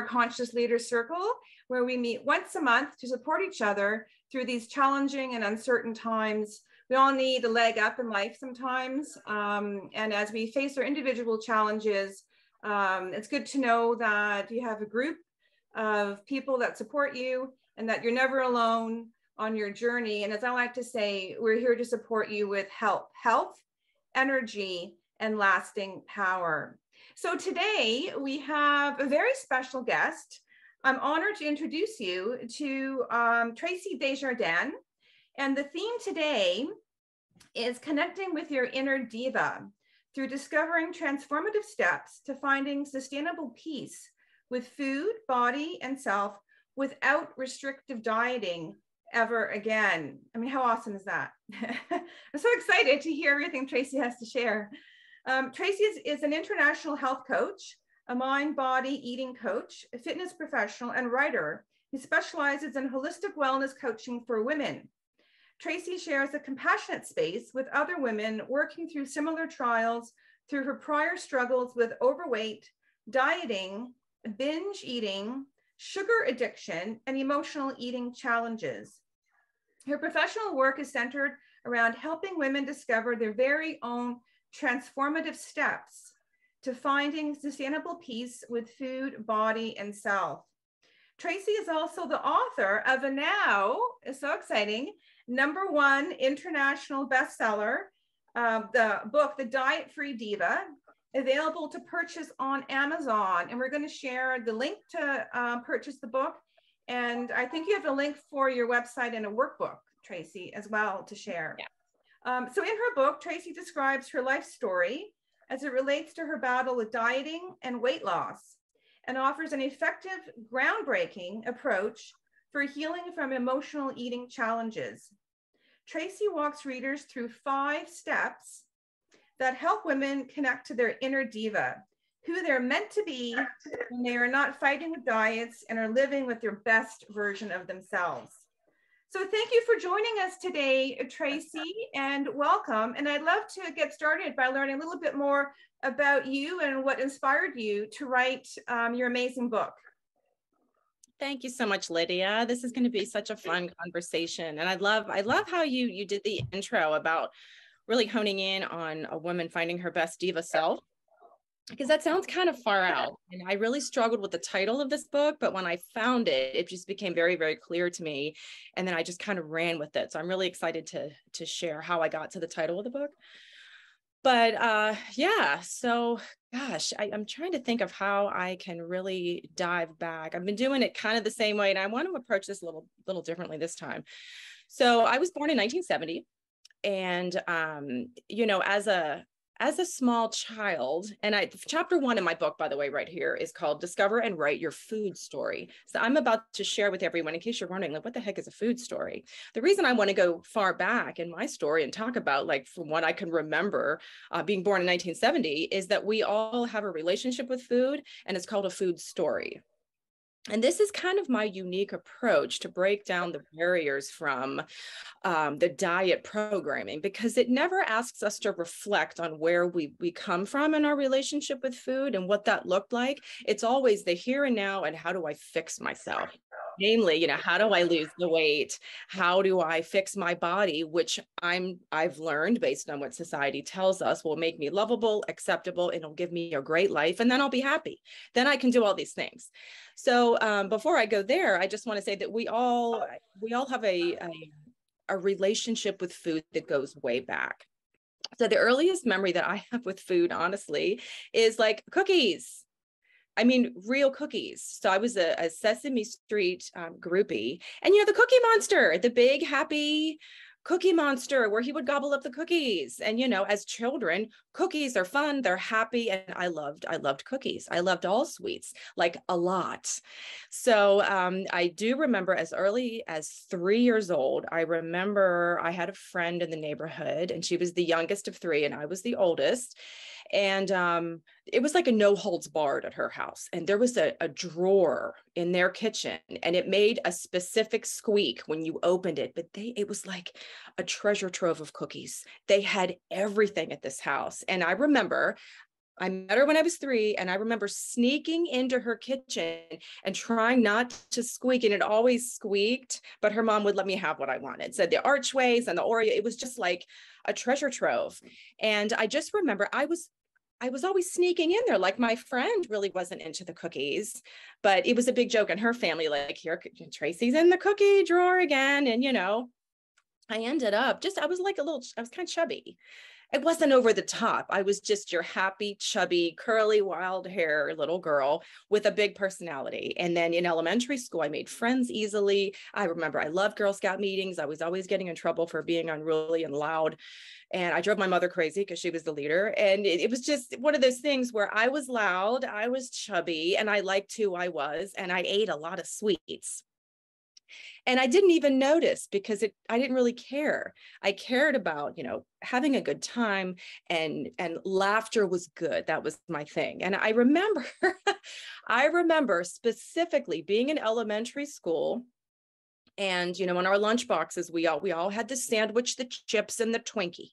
Conscious Leaders Circle, where we meet once a month to support each other through these challenging and uncertain times. We all need a leg up in life sometimes. And as we face our individual challenges, it's good to know that you have a group of people that support you and that you're never alone on your journey. And as I like to say, we're here to support you with health, energy, and lasting power. So today we have a very special guest. I'm honored to introduce you to Tracy Desjardins. And the theme today is connecting with your inner diva through discovering transformative steps to finding sustainable peace with food, body, and self without restrictive dieting ever again. I mean, how awesome is that? I'm so excited to hear everything Tracy has to share. Tracy is an international health coach, a mind, body, eating coach, a fitness professional, and writer who specializes in holistic wellness coaching for women. Tracy shares a compassionate space with other women working through similar trials through her prior struggles with overweight, dieting, binge eating, sugar addiction, and emotional eating challenges. Her professional work is centered around helping women discover their very own transformative steps to finding sustainable peace with food, body, and self. Tracy is also the author of a now, it's so exciting, #1 international bestseller, the book, The Diet-Free Diva, available to purchase on Amazon. And we're going to share the link to purchase the book. And I think you have a link for your website and a workbook, Tracy, as well to share. Yeah. So in her book, Tracy describes her life story as it relates to her battle with dieting and weight loss, and offers an effective, groundbreaking approach for healing from emotional eating challenges. Tracy walks readers through 5 steps that help women connect to their inner diva, who they're meant to be when they are not fighting with diets and are living with their best version of themselves. So thank you for joining us today, Tracy, and welcome. And I'd love to get started by learning a little bit more about you and what inspired you to write your amazing book. Thank you so much, Lydia. This is going to be such a fun conversation. And I love how you did the intro about really honing in on a woman finding her best diva self, because that sounds kind of far out. And I really struggled with the title of this book, but when I found it, it just became very, very clear to me. And then I just kind of ran with it. So I'm really excited to share how I got to the title of the book. But yeah, so gosh, I'm trying to think of how I can really dive back. I've been doing it kind of the same way, and I want to approach this a little differently this time. So I was born in 1970. And, you know, as a small child, and chapter 1 in my book, by the way, right here is called Discover and Write Your Food Story. So I'm about to share with everyone, in case you're wondering, like, what the heck is a food story? The reason I want to go far back in my story and talk about, like, from what I can remember, being born in 1970, is that we all have a relationship with food, and it's called a food story. And this is kind of my unique approach to break down the barriers from the diet programming, because it never asks us to reflect on where we come from in our relationship with food and what that looked like. It's always the here and now, and how do I fix myself? Namely, you know, how do I lose the weight? How do I fix my body, which I've learned based on what society tells us will make me lovable, acceptable, and it'll give me a great life, and then I'll be happy. Then I can do all these things. So before I go there, I just want to say that we all have a relationship with food that goes way back. So the earliest memory that I have with food, honestly, is like cookies. I mean, real cookies. So I was a Sesame Street groupie, and you know, the Cookie Monster, the big happy Cookie Monster, where he would gobble up the cookies. And, you know, as children, cookies are fun, they're happy. And I loved cookies. I loved all sweets, like a lot. So I do remember as early as 3 years old, I remember I had a friend in the neighborhood, and she was the youngest of 3 and I was the oldest. And it was like a no holds barred at her house. And there was a drawer in their kitchen, and it made a specific squeak when you opened it. But it was like a treasure trove of cookies. They had everything at this house. And I remember I met her when I was 3, and I remember sneaking into her kitchen and trying not to squeak, and it always squeaked, but her mom would let me have what I wanted. So the archways and the Oreo, it was just like a treasure trove. And I just remember I was always sneaking in there. Like, my friend really wasn't into the cookies, but it was a big joke in her family. Like, here, Tracy's in the cookie drawer again. And, I ended up I was kind of chubby. It wasn't over the top. I was just your happy, chubby, curly, wild hair little girl with a big personality. And then in elementary school, I made friends easily. I remember I loved Girl Scout meetings. I was always getting in trouble for being unruly and loud. And I drove my mother crazy because she was the leader. And it was just one of those things where I was loud, I was chubby, and I liked who I was. And I ate a lot of sweets. And I didn't even notice because I didn't really care. I cared about, having a good time, and laughter was good. That was my thing. And I remember, I remember specifically being in elementary school. And, in our lunch boxes, we all had the sandwich, the chips, and the Twinkie.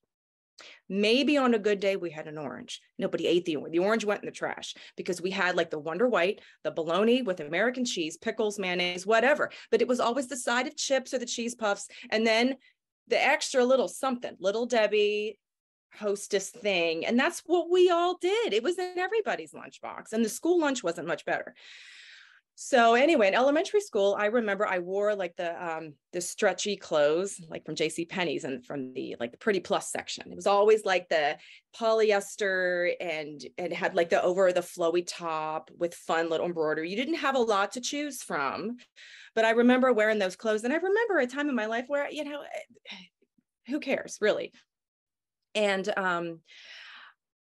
Maybe on a good day, we had an orange. Nobody ate the orange. The orange went in the trash because we had like the Wonder White, the bologna with American cheese, pickles, mayonnaise, whatever. But it was always the side of chips or the cheese puffs. And then the extra little something, Little Debbie, Hostess thing. And that's what we all did. It was in everybody's lunchbox. And the school lunch wasn't much better. So anyway, in elementary school, I remember I wore like the stretchy clothes, like from JCPenney's and from the Pretty Plus section. It was always like the polyester, and it had like the over the flowy top with fun little embroidery. You didn't have a lot to choose from, but I remember wearing those clothes. And I remember a time in my life where, who cares really? And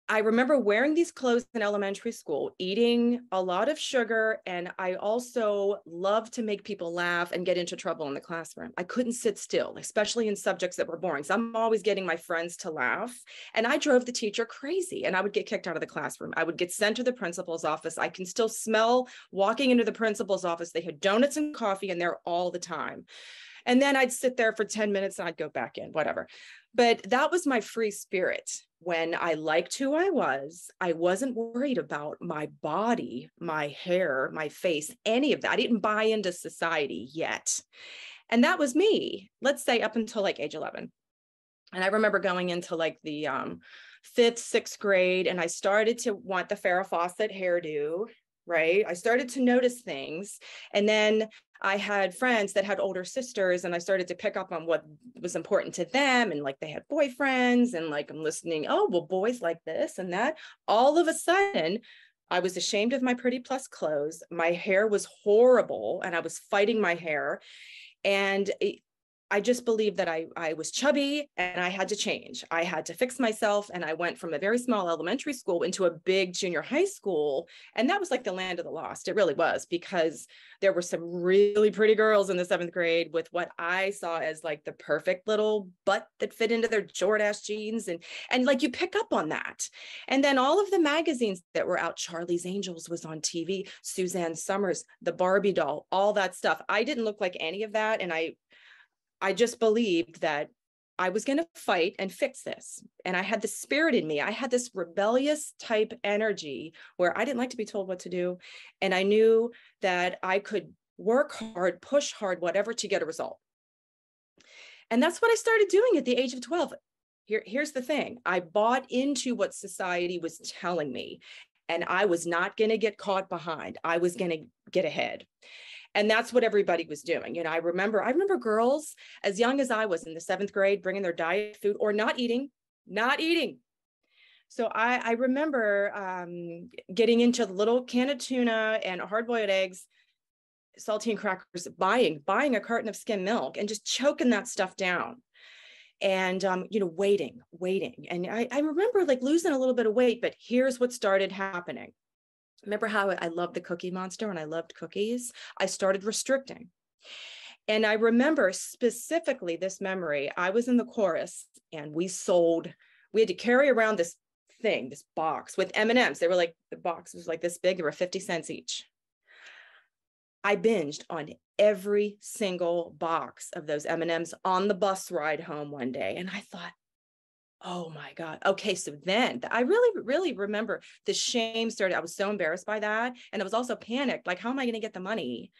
I remember wearing these clothes in elementary school, eating a lot of sugar, and I also loved to make people laugh and get into trouble in the classroom. I couldn't sit still, especially in subjects that were boring. So I'm always getting my friends to laugh, and I drove the teacher crazy, and I would get kicked out of the classroom. I would get sent to the principal's office. I can still smell walking into the principal's office. They had donuts and coffee in there all the time. And then I'd sit there for 10 minutes and I'd go back in, whatever. But that was my free spirit. When I liked who I wasn't worried about my body, my hair, my face, any of that. I didn't buy into society yet. And that was me, let's say up until like age 11. And I remember going into like the 5th, 6th grade, and I started to want the Farrah Fawcett hairdo, right? I started to notice things. And then I had friends that had older sisters, and I started to pick up on what was important to them. And like they had boyfriends, and like I'm listening, oh, well, boys like this and that. All of a sudden, I was ashamed of my Pretty Plus clothes. My hair was horrible, and I was fighting my hair. And I just believed that I was chubby and I had to change. I had to fix myself. And I went from a very small elementary school into a big junior high school. And that was like the land of the lost. It really was, because there were some really pretty girls in the 7th grade with what I saw as like the perfect little butt that fit into their Jordache jeans. And like you pick up on that. And then all of the magazines that were out, Charlie's Angels was on TV, Suzanne Summers, the Barbie doll, all that stuff. I didn't look like any of that. And I just believed that I was going to fight and fix this. And I had the spirit in me. I had this rebellious type energy where I didn't like to be told what to do. And I knew that I could work hard, push hard, whatever, to get a result. And that's what I started doing at the age of 12. Here's the thing. I bought into what society was telling me, and I was not going to get caught behind. I was going to get ahead. And that's what everybody was doing. I remember girls as young as I was in the 7th grade bringing their diet food or not eating. So I remember getting into the little can of tuna and hard-boiled eggs, saltine crackers, buying a carton of skim milk and just choking that stuff down. And, waiting. And I remember like losing a little bit of weight, but here's what started happening. Remember how I loved the Cookie Monster and I loved cookies? I started restricting. And I remember specifically this memory. I was in the chorus and we had to carry around this box with M&Ms. They were like, the box was like this big. They were 50 cents each. I binged on every single box of those M&Ms on the bus ride home one day. And I thought, Oh my God. Okay. So then I really, really remember the shame started. I was so embarrassed by that. And I was also panicked. Like, how am I going to get the money?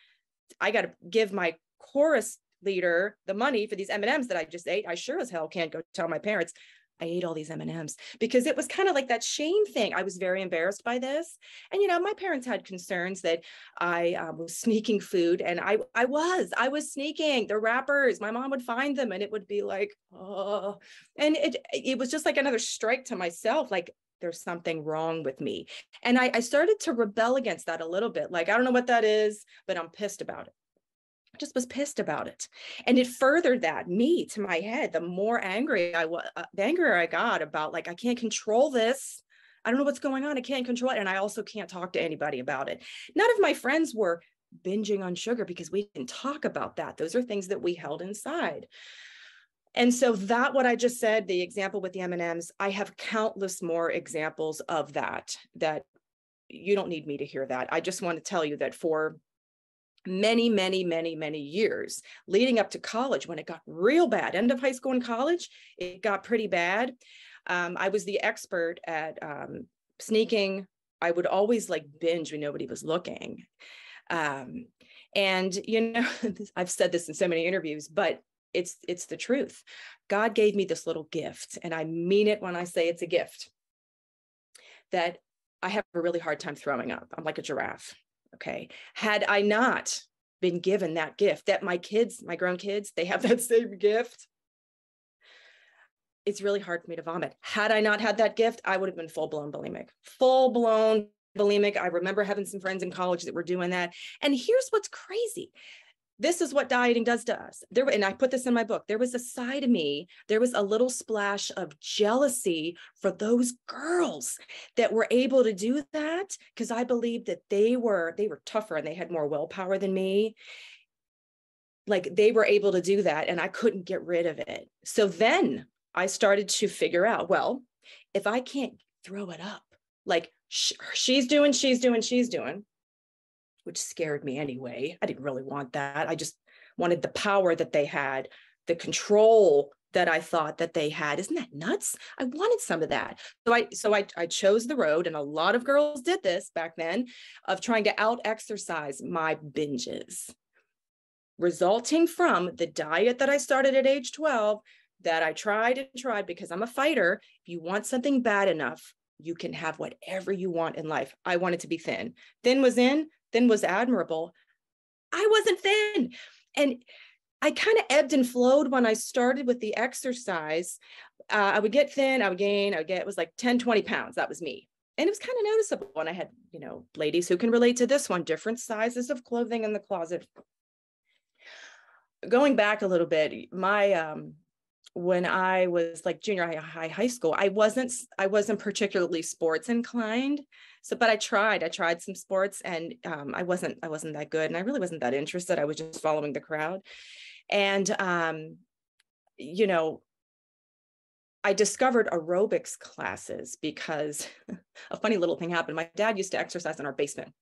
I got to give my chorus leader the money for these M&Ms that I just ate. I sure as hell can't go tell my parents I ate all these M&Ms, because it was kind of like that shame thing. I was very embarrassed by this. And, my parents had concerns that I was sneaking food, and I was sneaking the wrappers. My mom would find them and it would be like, oh, and it was just like another strike to myself. Like, there's something wrong with me. And I started to rebel against that a little bit. Like, I don't know what that is, but I'm pissed about it. Just was pissed about it. And it furthered me to my head. The more angry I was, the angrier I got about, like, I can't control this. I don't know what's going on. I can't control it. And I also can't talk to anybody about it. None of my friends were binging on sugar because we didn't talk about that. Those are things that we held inside. And so that, what I just said, the example with the M&Ms, I have countless more examples of that you don't need me to hear that. I just want to tell you that for many, many, many, many years leading up to college, when it got real bad, end of high school and college, it got pretty bad. I was the expert at sneaking. I would always like binge when nobody was looking. And, I've said this in so many interviews, but it's the truth. God gave me this little gift, and I mean it when I say it's a gift, that I have a really hard time throwing up. I'm like a giraffe. Okay. Had I not been given that gift, that my kids, my grown kids, they have that same gift, it's really hard for me to vomit. Had I not had that gift, I would have been full-blown bulimic. I remember having some friends in college that were doing that. And here's what's crazy. This is what dieting does to us. And I put this in my book. There was a side of me, there was a little splash of jealousy for those girls that were able to do that, because I believed that they were tougher and they had more willpower than me. Like, they were able to do that and I couldn't get rid of it. So then I started to figure out, well, if I can't throw it up, like she's doing, which scared me anyway. I didn't really want that. I just wanted the power that they had, the control that I thought that they had. Isn't that nuts? I wanted some of that. So I chose the road, and a lot of girls did this back then, of trying to out-exercise my binges, resulting from the diet that I started at age 12, that I tried and tried, because I'm a fighter. If you want something bad enough, you can have whatever you want in life. I wanted to be thin. Thin was in. Thin was admirable. I wasn't thin. And I kind of ebbed and flowed when I started with the exercise. I would get thin, I would gain, it was like 10, 20 pounds. That was me. And it was kind of noticeable. And I had, ladies who can relate to this one, different sizes of clothing in the closet. Going back a little bit, when I was like junior high school, I wasn't particularly sports inclined. So, but I tried some sports, and I wasn't that good, and I really wasn't that interested. I was just following the crowd. And, I discovered aerobics classes because a funny little thing happened. My dad used to exercise in our basement.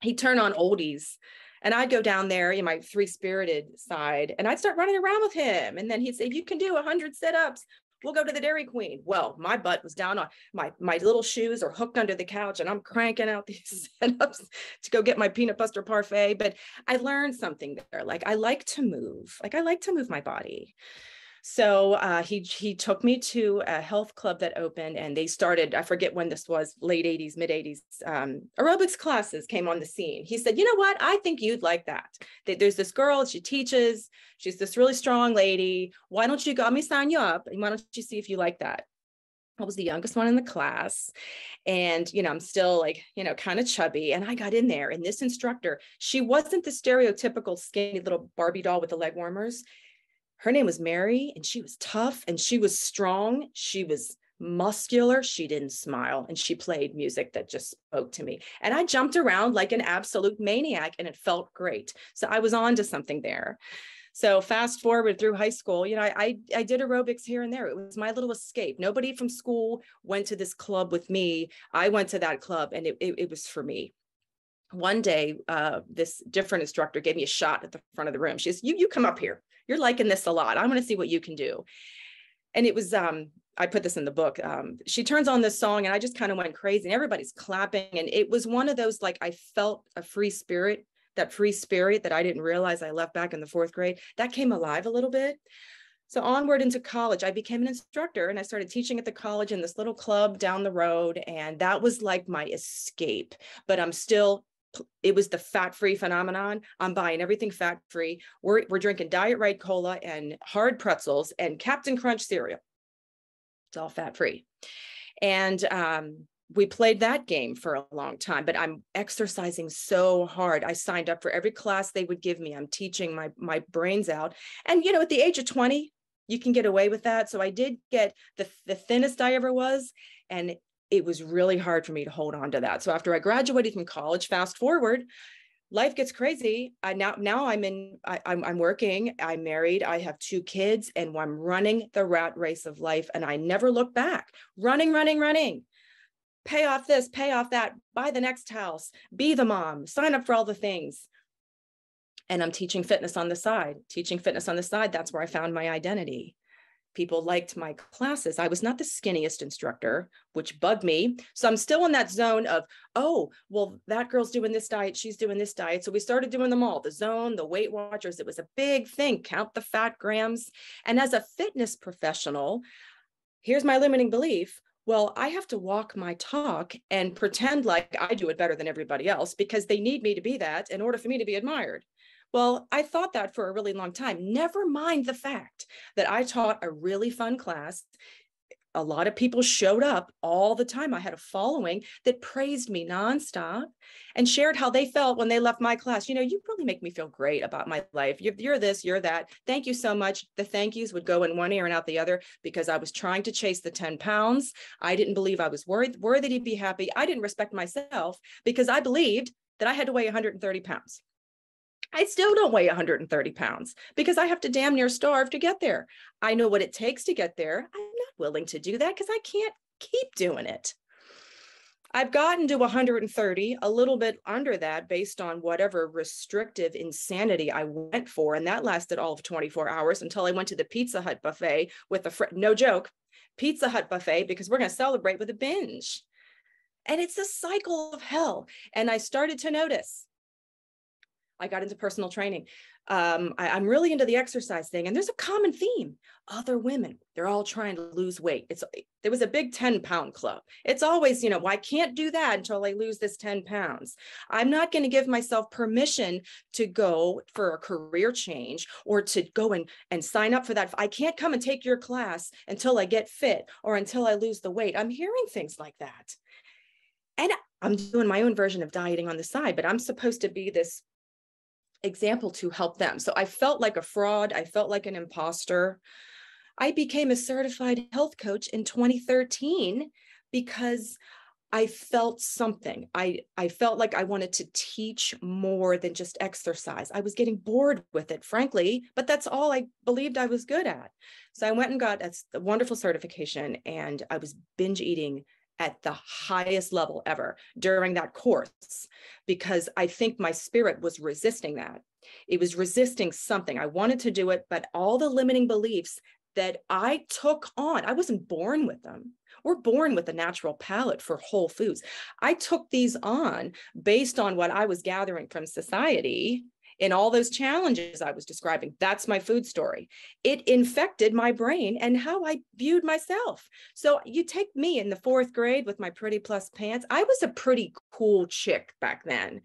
He'd turn on oldies, and I'd go down there in my free-spirited side, and I'd start running around with him. And then he'd say, you can do 100 sit-ups. We'll go to the Dairy Queen. Well, my butt was down on my little shoes are hooked under the couch, and I'm cranking out these sit-ups to go get my peanut butter parfait. But I learned something there. Like, I like to move. Like, I like to move my body. So he took me to a health club that opened, and they started, I forget when this was, late 80s, mid 80s, aerobics classes came on the scene. He said, you know what? I think you'd like that. There's this girl, she teaches, she's this really strong lady. Why don't you go, let me sign you up, and why don't you see if you like that? I was the youngest one in the class, and, I'm still like, kind of chubby. And I got in there, and this instructor, she wasn't the stereotypical skinny little Barbie doll with the leg warmers. Her name was Mary, and she was tough, and she was strong. She was muscular. She didn't smile, and she played music that just spoke to me. And I jumped around like an absolute maniac, and it felt great. So I was on to something there. So fast forward through high school, I did aerobics here and there. It was my little escape. Nobody from school went to this club with me. I went to that club, and it was for me. One day, this different instructor gave me a shot at the front of the room. She says, you come up here. You're liking this a lot. I want to see what you can do. And it was, I put this in the book. She turns on this song and I just kind of went crazy and everybody's clapping. And it was one of those, like, I felt a free spirit, that free spirit that I didn't realize I left back in the 4th grade, that came alive a little bit. So onward into college, I became an instructor and I started teaching at the college in this little club down the road. And that was like my escape, but it was the fat-free phenomenon. I'm buying everything fat-free. We're drinking Diet Right Cola and hard pretzels and Captain Crunch cereal. It's all fat-free. And we played that game for a long time, but I'm exercising so hard. I signed up for every class they would give me. I'm teaching my brains out. And, you know, at the age of 20, you can get away with that. So I did get the thinnest I ever was. And it was really hard for me to hold on to that. So after I graduated from college, fast forward, life gets crazy. Now I'm working, I'm married, I have 2 kids, and I'm running the rat race of life. And I never look back. Running. Pay off this, pay off that, buy the next house, be the mom, sign up for all the things. And I'm teaching fitness on the side. That's where I found my identity. People liked my classes. I was not the skinniest instructor, which bugged me. So I'm still in that zone of, oh, well, that girl's doing this diet, she's doing this diet. So we started doing them all, the zone, the Weight Watchers. It was a big thing, count the fat grams. And as a fitness professional, here's my limiting belief. Well, I have to walk my talk and pretend like I do it better than everybody else because they need me to be that in order for me to be admired. Well, I thought that for a really long time. Never mind the fact that I taught a really fun class. A lot of people showed up all the time. I had a following that praised me nonstop and shared how they felt when they left my class. You know, you really make me feel great about my life. You're this, you're that. Thank you so much. The thank yous would go in one ear and out the other because I was trying to chase the 10 pounds. I didn't believe I was worthy to be happy. I didn't respect myself because I believed that I had to weigh 130 pounds. I still don't weigh 130 pounds because I have to damn near starve to get there. I know what it takes to get there. I'm not willing to do that because I can't keep doing it. I've gotten to 130, a little bit under that based on whatever restrictive insanity I went for. And that lasted all of 24 hours until I went to the Pizza Hut buffet with no joke, Pizza Hut buffet, because we're going to celebrate with a binge. And it's a cycle of hell. And I started to notice. I got into personal training. I'm really into the exercise thing. And there's a common theme. Other women, they're all trying to lose weight. There was a big 10-pound club. It's always, you know, well, I can't do that until I lose this 10 pounds. I'm not going to give myself permission to go for a career change or to go and sign up for that. I can't come and take your class until I get fit or until I lose the weight. I'm hearing things like that. And I'm doing my own version of dieting on the side, but I'm supposed to be this example to help them. So I felt like a fraud. I felt like an imposter. I became a certified health coach in 2013 because I felt something. I felt like I wanted to teach more than just exercise. I was getting bored with it, frankly, but that's all I believed I was good at. So I went and got a wonderful certification, and I was binge eating at the highest level ever during that course, because I think my spirit was resisting that. It was resisting something. I wanted to do it, but all the limiting beliefs that I took on, I wasn't born with them. We're born with a natural palate for whole foods. I took these on based on what I was gathering from society in all those challenges I was describing. That's my food story. It infected my brain and how I viewed myself. So you take me in the 4th grade with my pretty plus pants. I was a pretty cool chick back then.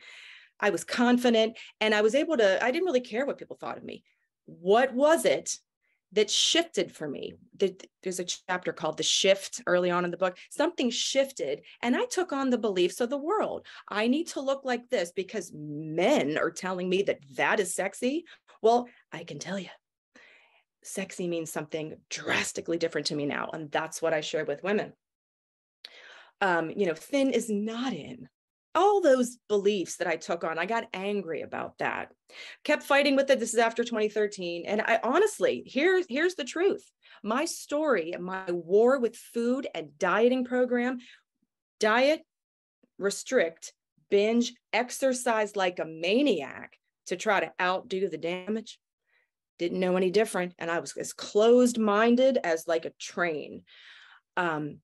I was confident and I was able to, I didn't really care what people thought of me. What was it that shifted for me? There's a chapter called The Shift early on in the book. Something shifted and I took on the beliefs of the world. I need to look like this because men are telling me that that is sexy. Well, I can tell you, sexy means something drastically different to me now. And that's what I share with women. Thin is not in. All those beliefs that I took on, I got angry about that. Kept fighting with it. This is after 2013. And I honestly, here's the truth. My story, my war with food and dieting program, diet, restrict, binge, exercise like a maniac to try to outdo the damage. Didn't know any different. And I was as closed-minded as like a train. I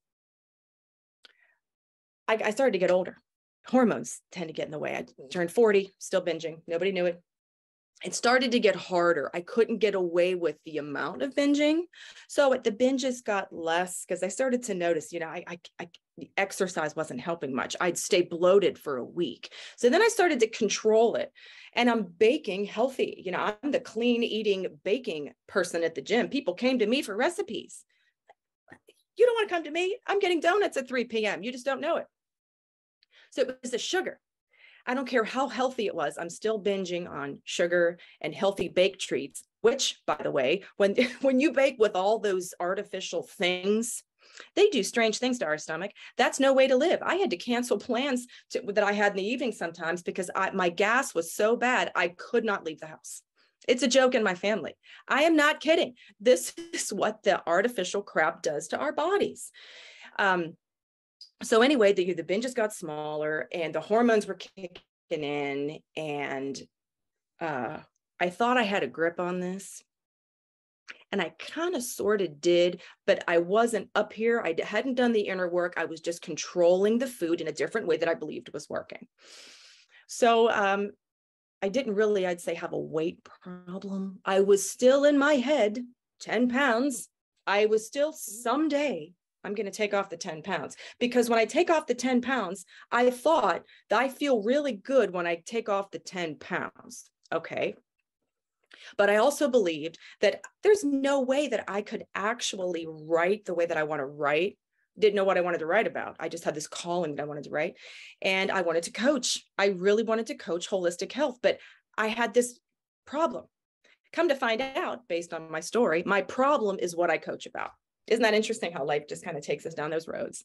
started to get older. Hormones tend to get in the way. I turned 40, still binging. Nobody knew it. It started to get harder. I couldn't get away with the amount of binging. So the binges got less because I started to notice, you know, the exercise wasn't helping much. I'd stay bloated for a week. So then I started to control it, and I'm baking healthy. You know, I'm the clean eating baking person at the gym. People came to me for recipes. You don't want to come to me. I'm getting donuts at 3 p.m. You just don't know it. So it was the sugar. I don't care how healthy it was. I'm still binging on sugar and healthy baked treats, which, by the way, when you bake with all those artificial things, they do strange things to our stomach. That's no way to live. I had to cancel plans that I had in the evening sometimes because my gas was so bad, I could not leave the house. It's a joke in my family. I am not kidding. This is what the artificial crap does to our bodies. So anyway, the binges got smaller and the hormones were kicking in, and I thought I had a grip on this, and I kind of sort of did, but I wasn't up here. I hadn't done the inner work. I was just controlling the food in a different way that I believed was working. So I didn't really, I'd say, have a weight problem. I was still in my head, 10 pounds. I was still someday I'm going to take off the 10 pounds, because when I take off the 10 pounds, I thought that I feel really good when I take off the 10 pounds. Okay. But I also believed that there's no way that I could actually write the way that I want to write. Didn't know what I wanted to write about. I just had this calling that I wanted to write, and I wanted to coach. I really wanted to coach holistic health, but I had this problem. Come to find out, based on my story, my problem is what I coach about. Isn't that interesting how life just kind of takes us down those roads?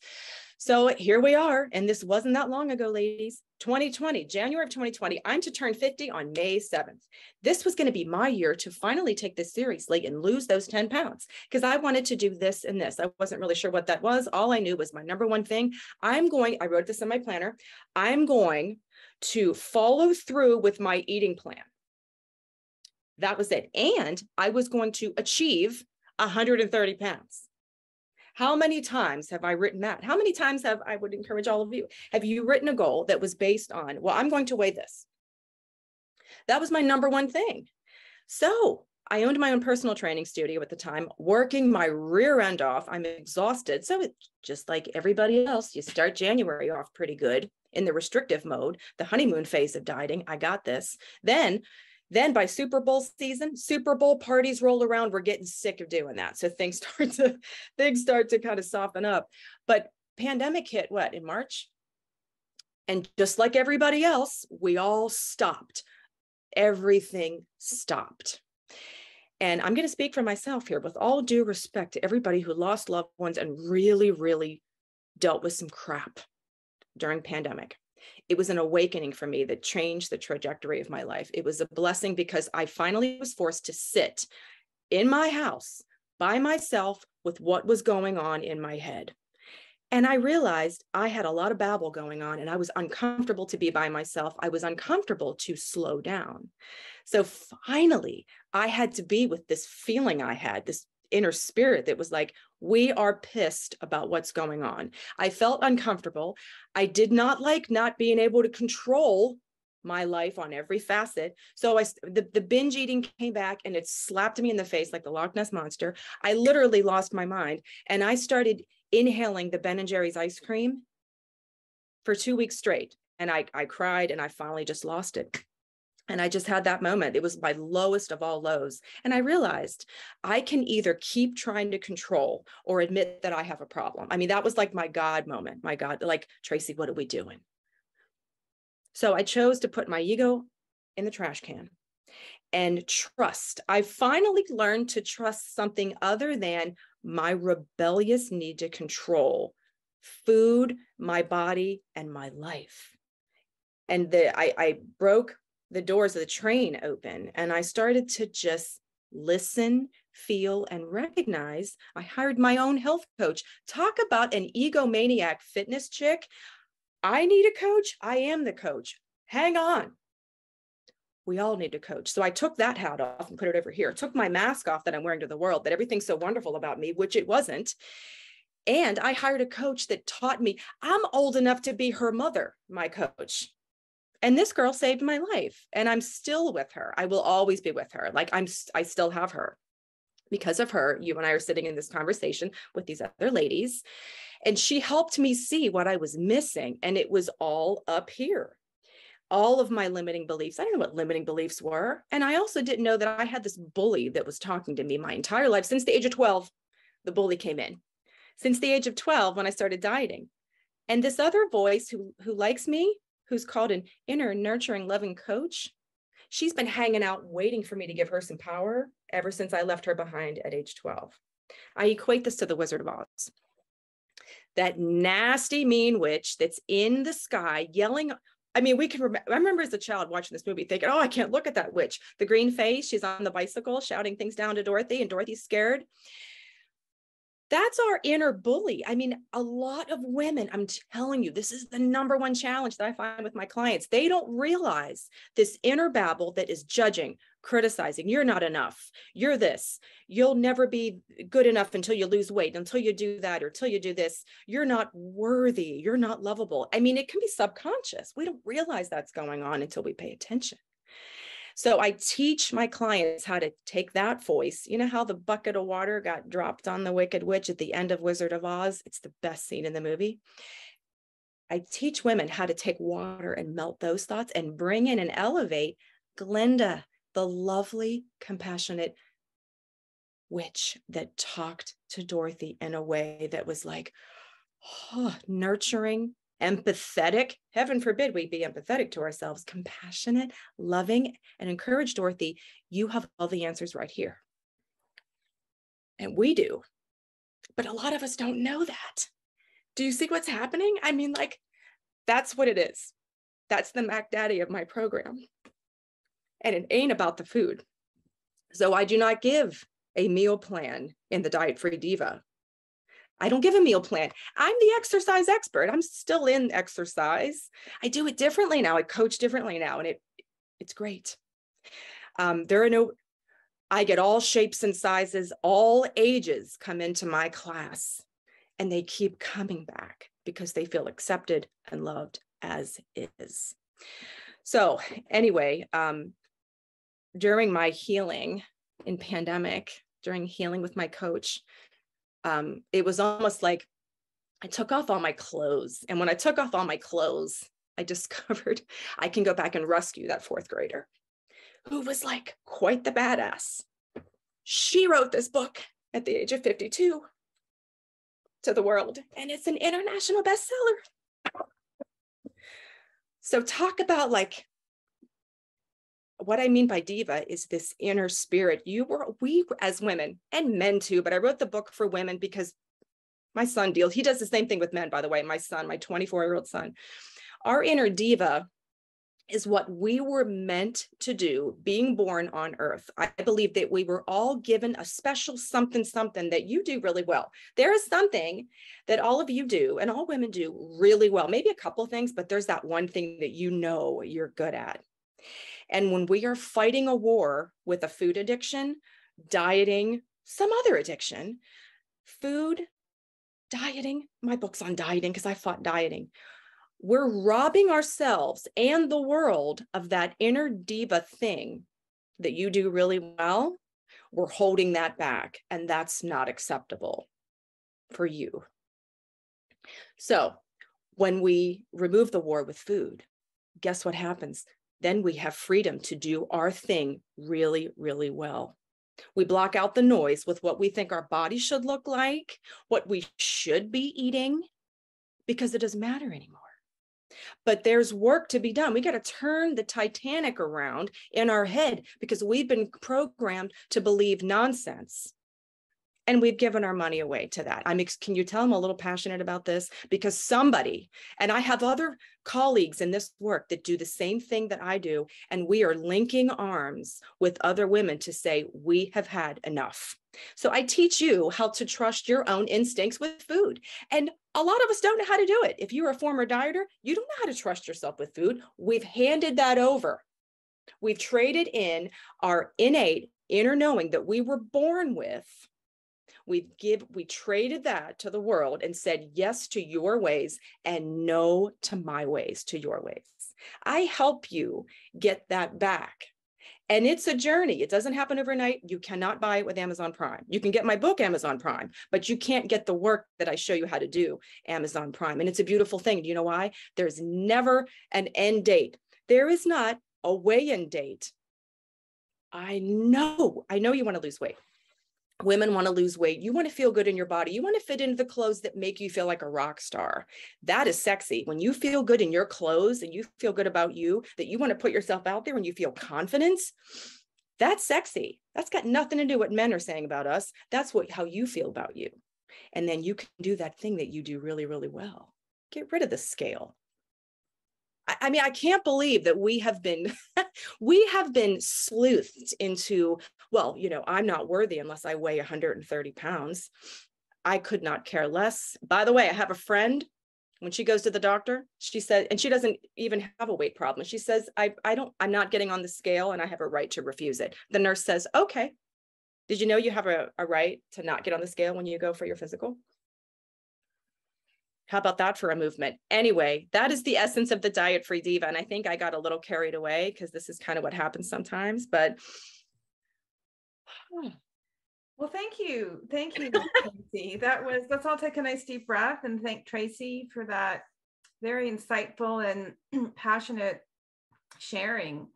So here we are. And this wasn't that long ago, ladies. 2020, January of 2020, I'm to turn 50 on May 7th. This was going to be my year to finally take this seriously and lose those 10 pounds, because I wanted to do this and this. I wasn't really sure what that was. All I knew was my number one thing. I wrote this in my planner. I'm going to follow through with my eating plan. That was it. And I was going to achieve 130 pounds. How many times have I written that? How many times I would encourage all of you, have you written a goal that was based on, well, I'm going to weigh this? That was my number one thing. So I owned my own personal training studio at the time, working my rear end off. I'm exhausted. So it's just like everybody else, you start January off pretty good in the restrictive mode, the honeymoon phase of dieting. I got this. Then by Super Bowl season, Super Bowl parties roll around. We're getting sick of doing that. So things start to kind of soften up. But pandemic hit in March? And just like everybody else, we all stopped. Everything stopped. And I'm going to speak for myself here, with all due respect to everybody who lost loved ones and really, really dealt with some crap during pandemic. It was an awakening for me that changed the trajectory of my life. It was a blessing because I finally was forced to sit in my house by myself with what was going on in my head. And I realized I had a lot of babble going on, and I was uncomfortable to be by myself. I was uncomfortable to slow down. So finally, I had to be with this feeling I had, this inner spirit that was like, we are pissed about what's going on. I felt uncomfortable. I did not like not being able to control my life on every facet. So the binge eating came back, and it slapped me in the face like the Loch Ness monster. I literally lost my mind, and I started inhaling the Ben & Jerry's ice cream for 2 weeks straight. And I cried, and I finally just lost it. And I just had that moment. It was my lowest of all lows. And I realized I can either keep trying to control or admit that I have a problem. I mean, that was like my God moment. My God, like, Tracy, what are we doing? So I chose to put my ego in the trash can and trust. I finally learned to trust something other than my rebellious need to control food, my body, and my life. And I broke the doors of the train open, and I started to just listen, feel, and recognize. I hired my own health coach. Talk about an egomaniac fitness chick. I need a coach. I am the coach. Hang on. We all need a coach. So I took that hat off and put it over here. Took my mask off that I'm wearing to the world, that everything's so wonderful about me, which it wasn't. And I hired a coach that taught me. I'm old enough to be her mother, my coach. And this girl saved my life, and I'm still with her. I will always be with her. Like I still have her. Because of her, you and I are sitting in this conversation with these other ladies, and she helped me see what I was missing. And it was all up here. All of my limiting beliefs. I didn't know what limiting beliefs were. And I also didn't know that I had this bully that was talking to me my entire life. Since the age of 12, the bully came in. Since the age of 12, when I started dieting. And this other voice who likes me, who's called an inner nurturing, loving coach, she's been hanging out waiting for me to give her some power ever since I left her behind at age 12. I equate this to the Wizard of Oz. That nasty, mean witch that's in the sky yelling. I mean, I remember as a child watching this movie thinking, oh, I can't look at that witch. The green face, she's on the bicycle shouting things down to Dorothy, and Dorothy's scared. That's our inner bully. I mean, a lot of women, I'm telling you, this is the number one challenge that I find with my clients. They don't realize this inner babble that is judging, criticizing. You're not enough. You're this. You'll never be good enough until you lose weight, until you do that, or until you do this. You're not worthy. You're not lovable. I mean, it can be subconscious. We don't realize that's going on until we pay attention. So I teach my clients how to take that voice. You know how the bucket of water got dropped on the Wicked Witch at the end of Wizard of Oz? It's the best scene in the movie. I teach women how to take water and melt those thoughts and bring in and elevate Glinda, the lovely, compassionate witch that talked to Dorothy in a way that was like, nurturing, empathetic. Heaven forbid we be empathetic to ourselves, compassionate, loving, and encourage Dorothy. You have all the answers right here. And we do. But a lot of us don't know that. Do you see what's happening? I mean, like, that's what it is. That's the Mac Daddy of my program. And it ain't about the food. So I do not give a meal plan in the Diet-Free Diva. I don't give a meal plan. I'm the exercise expert. I'm still in exercise. I do it differently now. I coach differently now, and it's great. I get all shapes and sizes, all ages come into my class, and they keep coming back because they feel accepted and loved as is. So anyway, during my healing in pandemic, during healing with my coach, it was almost like I took off all my clothes. And when I took off all my clothes, I discovered I can go back and rescue that fourth grader who was like quite the badass. She wrote this book at the age of 52 to the world, and it's an international bestseller. So talk about like, what I mean by diva is this inner spirit. We as women and men too, but I wrote the book for women because my son he does the same thing with men, by the way, my son, my 24-year-old son. Our inner diva is what we were meant to do being born on earth. I believe that we were all given a special something that you do really well. There is something that all of you do and all women do really well, maybe a couple of things, but there's that one thing that you know you're good at. And when we are fighting a war with a food addiction, dieting, some other addiction, food, dieting, my book's on dieting because I fought dieting. We're robbing ourselves and the world of that inner diva thing that you do really well. We're holding that back, and that's not acceptable for you. So when we remove the war with food, guess what happens? Then we have freedom to do our thing really, really well. We block out the noise with what we think our body should look like, what we should be eating, because it doesn't matter anymore. But there's work to be done. We got to turn the Titanic around in our head because we've been programmed to believe nonsense. And we've given our money away to that. Can you tell I'm a little passionate about this? Because somebody, and I have other colleagues in this work that do the same thing that I do, and we are linking arms with other women to say, we have had enough. So I teach you how to trust your own instincts with food. And a lot of us don't know how to do it. If you're a former dieter, you don't know how to trust yourself with food. We've handed that over. We've traded in our innate inner knowing that we were born with We traded that to the world and said yes to your ways and no to my ways, to your ways. I help you get that back. And it's a journey. It doesn't happen overnight. You cannot buy it with Amazon Prime. You can get my book Amazon Prime, but you can't get the work that I show you how to do Amazon Prime. And it's a beautiful thing. Do you know why? There's never an end date. There is not a weigh-in date. I know you want to lose weight. Women want to lose weight. You want to feel good in your body. You want to fit into the clothes that make you feel like a rock star. That is sexy. When you feel good in your clothes and you feel good about you, that you want to put yourself out there and you feel confidence, that's sexy. That's got nothing to do with what men are saying about us. That's how you feel about you. And then you can do that thing that you do really, really well. Get rid of the scale. I mean, I can't believe that we have been sleuthed into, well, I'm not worthy unless I weigh 130 pounds. I could not care less. By the way, I have a friend, when she goes to the doctor, she said, and she doesn't even have a weight problem. She says, I'm not getting on the scale and I have a right to refuse it. The nurse says, okay. Did you know you have a right to not get on the scale when you go for your physical? How about that for a movement? Anyway, that is the essence of the diet-free diva. And I think I got a little carried away because this is kind of what happens sometimes, but. Well, thank you. Thank you, Tracy. Let's all take a nice deep breath and thank Tracy for that very insightful and passionate sharing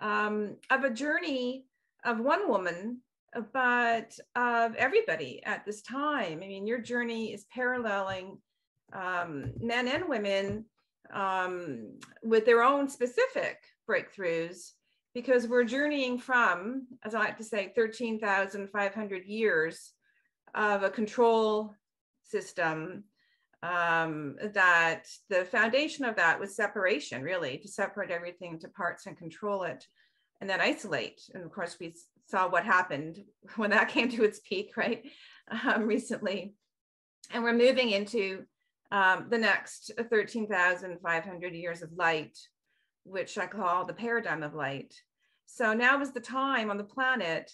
of a journey of one woman, but of everybody at this time. I mean, your journey is paralleling men and women with their own specific breakthroughs, because we're journeying from, as I like to say, 13,500 years of a control system, that the foundation of that was separation, really, to separate everything into parts and control it, and then isolate. And of course, we saw what happened when that came to its peak, right, recently. And we're moving into the next 13,500 years of light, which I call the paradigm of light. So now is the time on the planet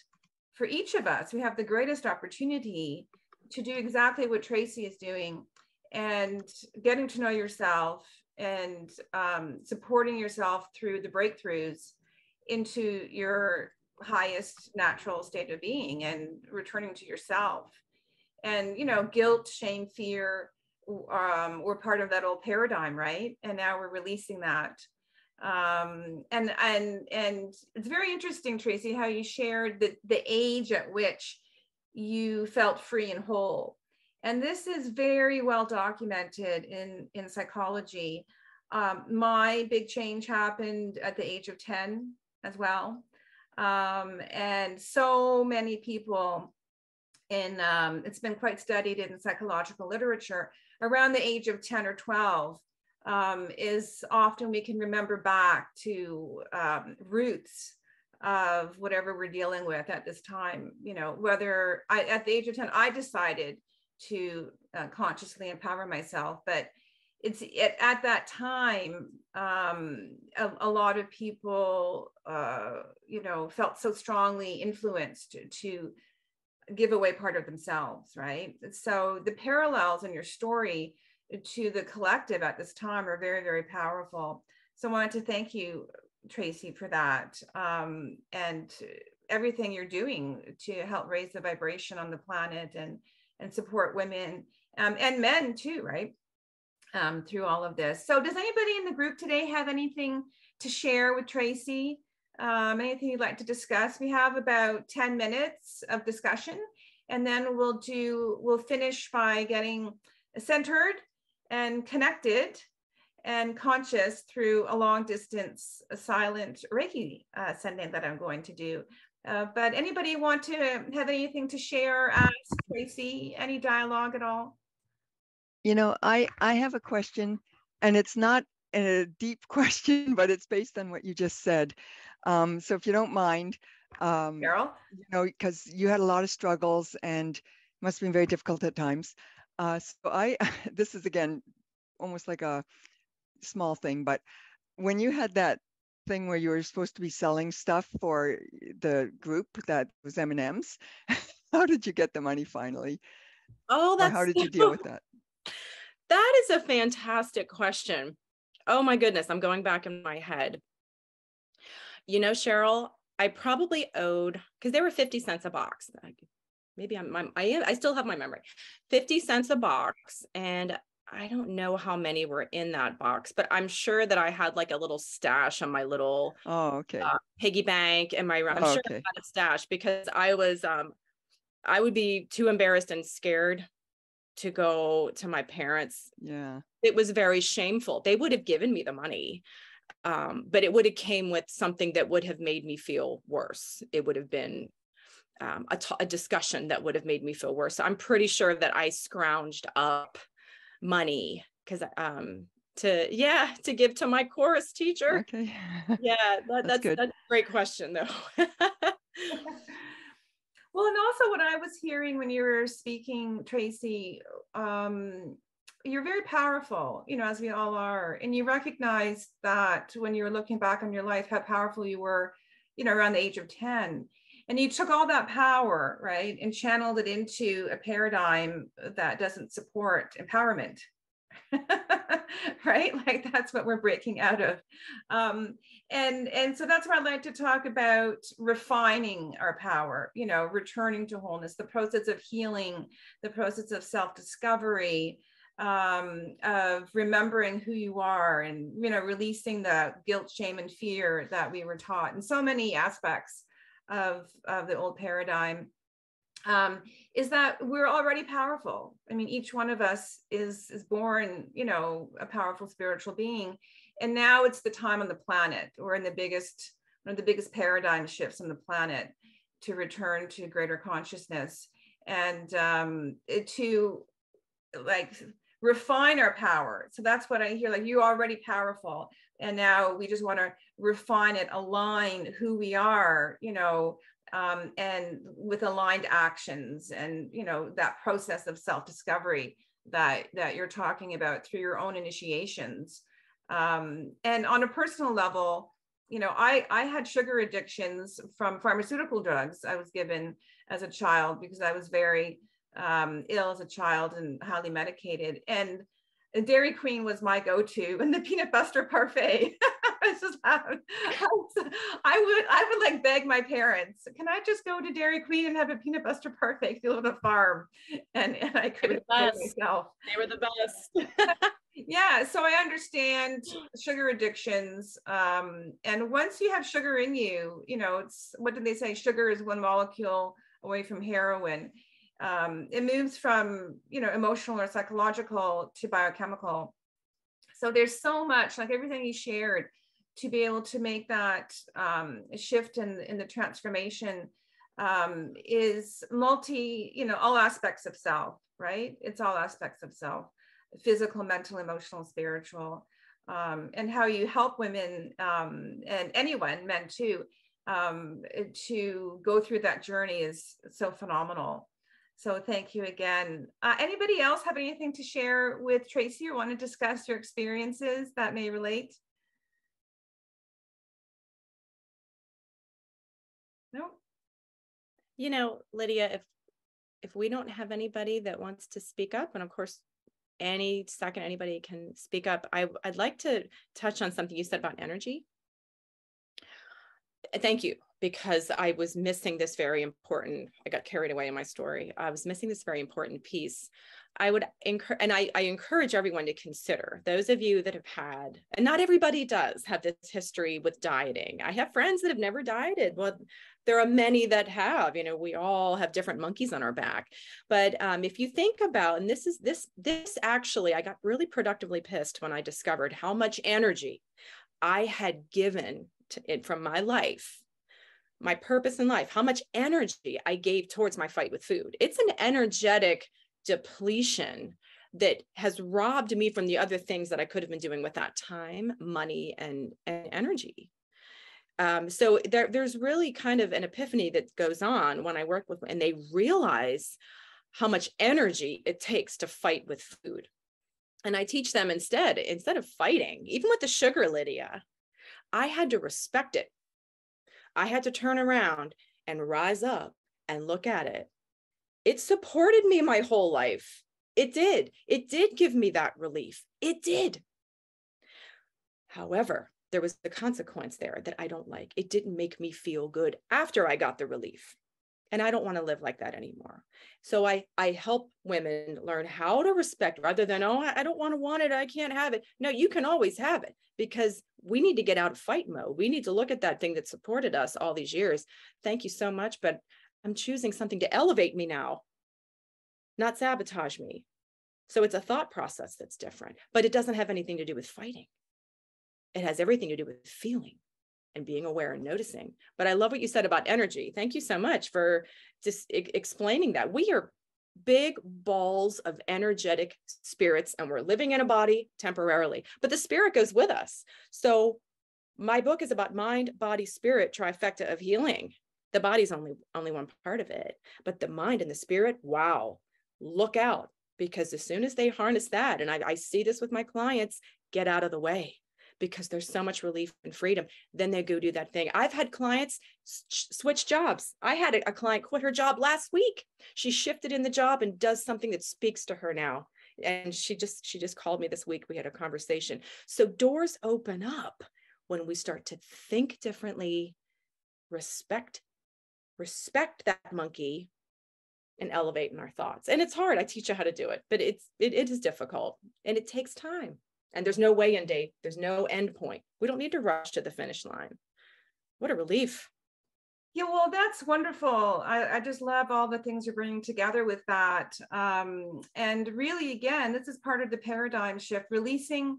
for each of us. We have the greatest opportunity to do exactly what Tracy is doing, and getting to know yourself and supporting yourself through the breakthroughs into your highest natural state of being and returning to yourself. And, guilt, shame, fear, we're part of that old paradigm, right? And now we're releasing that. And it's very interesting, Tracy, how you shared the age at which you felt free and whole. And this is very well documented in psychology. My big change happened at the age of 10 as well. And so many people it's been quite studied in psychological literature, around the age of 10 or 12 is often we can remember back to roots of whatever we're dealing with at this time. Whether at the age of 10, I decided to consciously empower myself, but it's at that time, a lot of people, felt so strongly influenced to give away part of themselves, right? So the parallels in your story to the collective at this time are very, very powerful. So I wanted to thank you, Tracy, for that, and everything you're doing to help raise the vibration on the planet and support women and men too, right? Through all of this. So does anybody in the group today have anything to share with Tracy? Anything you'd like to discuss? We have about 10 minutes of discussion, and then we'll finish by getting centered and connected and conscious through a long distance silent Reiki sending that I'm going to do. But anybody want to have anything to share, ask Tracy, any dialogue at all? I have a question, and it's not a deep question, but it's based on what you just said. So if you don't mind, Carol, because you had a lot of struggles and must have been very difficult at times. So this is again, almost like a small thing, but when you had that thing where you were supposed to be selling stuff for the group that was M&Ms, how did you get the money finally? Oh, Or how did you deal with that? That is a fantastic question. Oh my goodness, I'm going back in my head. You know, Cheryl, I probably owed, because they were 50 cents a box. Maybe I still have my memory. 50 cents a box. And I don't know how many were in that box, but I'm sure that I had like a little stash on my little piggy bank and I'm sure I had a stash, because I would be too embarrassed and scared to go to my parents. Yeah. It was very shameful. They would have given me the money, but it would have came with something that would have made me feel worse. It would have been a discussion that would have made me feel worse. So I'm pretty sure that I scrounged up money because to give to my chorus teacher. Okay. Yeah, that's good. That's a great question though. Well, and also what I was hearing when you were speaking, Tracy, you're very powerful, you know, as we all are. And you recognize that when you were looking back on your life, how powerful you were, you know, around the age of 10. And you took all that power, right, and channeled it into a paradigm that doesn't support empowerment. Right? Like that's what we're breaking out of. And so that's where I'd like to talk about refining our power, you know, returning to wholeness, the process of healing, the process of self-discovery, of remembering who you are, and, you know, releasing the guilt, shame, and fear that we were taught in so many aspects of the old paradigm. Is that we're already powerful. I mean, each one of us is born, you know, a powerful spiritual being. And now it's the time on the planet. We're in one of the biggest paradigm shifts on the planet to return to greater consciousness and to like refine our power. So that's what I hear, like you're already powerful. And now we just want to refine it, align who we are, you know, and with aligned actions, and, you know, that process of self-discovery that you're talking about through your own initiations. And on a personal level, you know, I had sugar addictions from pharmaceutical drugs I was given as a child because I was very ill as a child and highly medicated. And Dairy Queen was my go-to, and the peanut butter parfait. I would like beg my parents, can I just go to Dairy Queen and have a peanut butter parfait? If you live on a farm, and I couldn't myself. They were the best. Yeah, so I understand sugar addictions. And once you have sugar in you, you know, it's, what did they say? Sugar is one molecule away from heroin. It moves from, you know, emotional or psychological to biochemical. So there's so much, like everything you shared, to be able to make that shift in the transformation is you know, all aspects of self, right? It's all aspects of self, physical, mental, emotional, spiritual, and how you help women and anyone, men too, to go through that journey is so phenomenal. So thank you again. Anybody else have anything to share with Tracy or want to discuss your experiences that may relate? No? You know, Lidia, if we don't have anybody that wants to speak up, and of course, any second anybody can speak up, I'd like to touch on something you said about energy. Thank you, because I was missing this very important, I got carried away in my story. I was missing this very important piece. I would encourage, and I encourage everyone to consider, those of you that have had, and not everybody does have this history with dieting. I have friends that have never dieted. Well, there are many that have, you know, we all have different monkeys on our back. But if you think about, and this actually, I got really productively pissed when I discovered how much energy I had given to it from my life, my purpose in life, how much energy I gave towards my fight with food. It's an energetic depletion that has robbed me from the other things that I could have been doing with that time, money, and energy. So there's really kind of an epiphany that goes on when I work with, and they realize how much energy it takes to fight with food. And I teach them instead of fighting, even with the sugar, Lidia, I had to respect it. I had to turn around and rise up and look at it It supported me my whole life. It did. It did give me that relief. It did. However, there was the consequence there that I don't like. It didn't make me feel good after I got the relief. And I don't want to live like that anymore. So I help women learn how to respect rather than, oh, I don't want it. I can't have it. No, you can always have it, because we need to get out of fight mode. We need to look at that thing that supported us all these years. Thank you so much, but I'm choosing something to elevate me now, not sabotage me. So it's a thought process that's different, but it doesn't have anything to do with fighting. It has everything to do with feeling and being aware and noticing. But I love what you said about energy. Thank you so much for just explaining that. We are big balls of energetic spirits, and we're living in a body temporarily, but the spirit goes with us. So my book is about mind, body, spirit trifecta of healing. The body's only one part of it, but the mind and the spirit, wow, look out, because as soon as they harness that, and I see this with my clients, get out of the way, because there's so much relief and freedom. Then they go do that thing. I've had clients switch jobs. I had a client quit her job last week. She shifted in the job and does something that speaks to her now. And she just called me this week. We had a conversation. So doors open up when we start to think differently, respect that monkey, and elevate in our thoughts. And it's hard. I teach you how to do it, but it is difficult, and it takes time. And there's no weigh-in date. There's no end point. We don't need to rush to the finish line. What a relief. Yeah, well, that's wonderful. I just love all the things you're bringing together with that. And really, again, this is part of the paradigm shift, releasing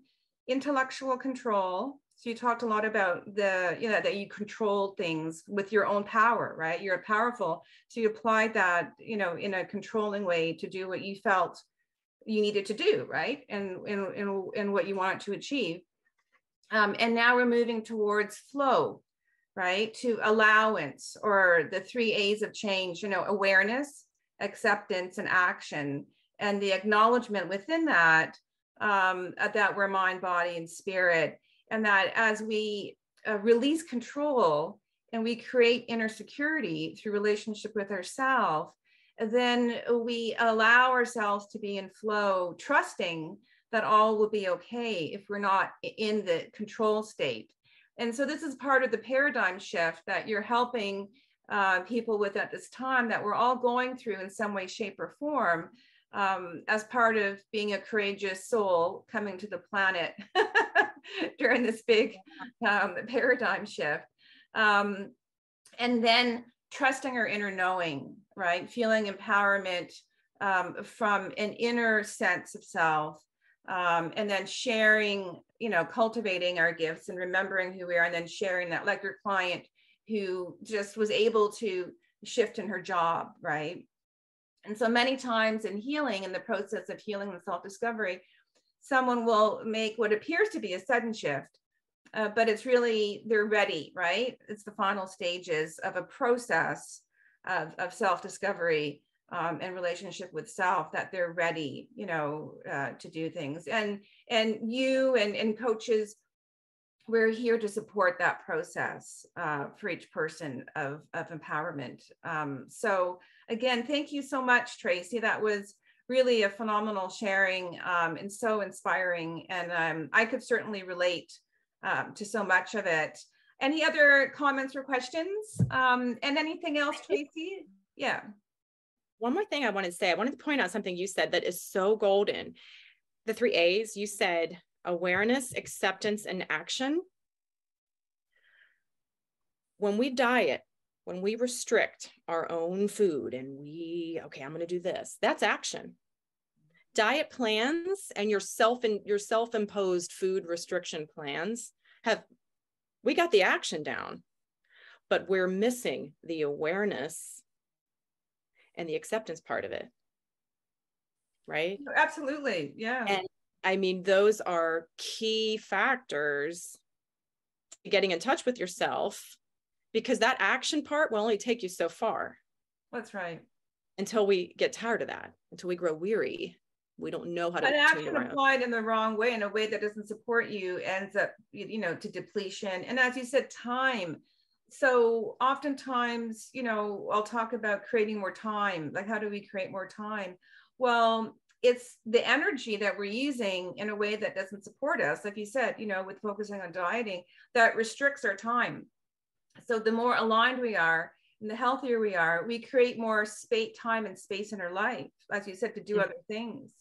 intellectual control. So you talked a lot about that you control things with your own power, right? You're powerful. So you applied that, in a controlling way to do what you felt you needed to do, right? And what you wanted to achieve. And now we're moving towards flow, right? To allowance, or the 3 A's of change, awareness, acceptance, and action. And the acknowledgement within that, that we're mind, body, and spirit. And that as we release control and we create inner security through relationship with ourselves, then we allow ourselves to be in flow, trusting that all will be okay if we're not in the control state. And so this is part of the paradigm shift that you're helping people with at this time, that we're all going through in some way, shape, or form, as part of being a courageous soul coming to the planet during this big paradigm shift. And then trusting our inner knowing, right? Feeling empowerment from an inner sense of self, and then sharing, cultivating our gifts and remembering who we are, and then sharing that, like your client who just was able to shift in her job, right? And so many times in healing, in the process of healing and self-discovery, someone will make what appears to be a sudden shift, but it's really, they're ready, right? It's the final stages of a process of self-discovery and relationship with self, that they're ready, to do things. And you and coaches, we're here to support that process for each person of empowerment. So again, thank you so much, Tracy. That was really a phenomenal sharing and so inspiring. And I could certainly relate to so much of it. Any other comments or questions? And anything else, Tracy? Yeah. One more thing I wanted to say. I wanted to point out something you said that is so golden. The 3 A's, you said awareness, acceptance, and action. When we diet, when we restrict our own food and I'm going to do this, that's action. Diet plans and your self-imposed food restriction plans we got the action down, but we're missing the awareness and the acceptance part of it. Right? Absolutely. Yeah. And I mean, those are key factors to getting in touch with yourself, because that action part will only take you so far. That's right. Until we get tired of that, until we grow weary. We don't know how to. An action applied in the wrong way, in a way that doesn't support you, ends up, to depletion. And as you said, time. So oftentimes, you know, I'll talk about creating more time. Like, how do we create more time? Well, it's the energy that we're using in a way that doesn't support us. Like you said, you know, with focusing on dieting, that restricts our time. So the more aligned we are and the healthier we are, we create more space, time and space in our life, as you said, to do other things.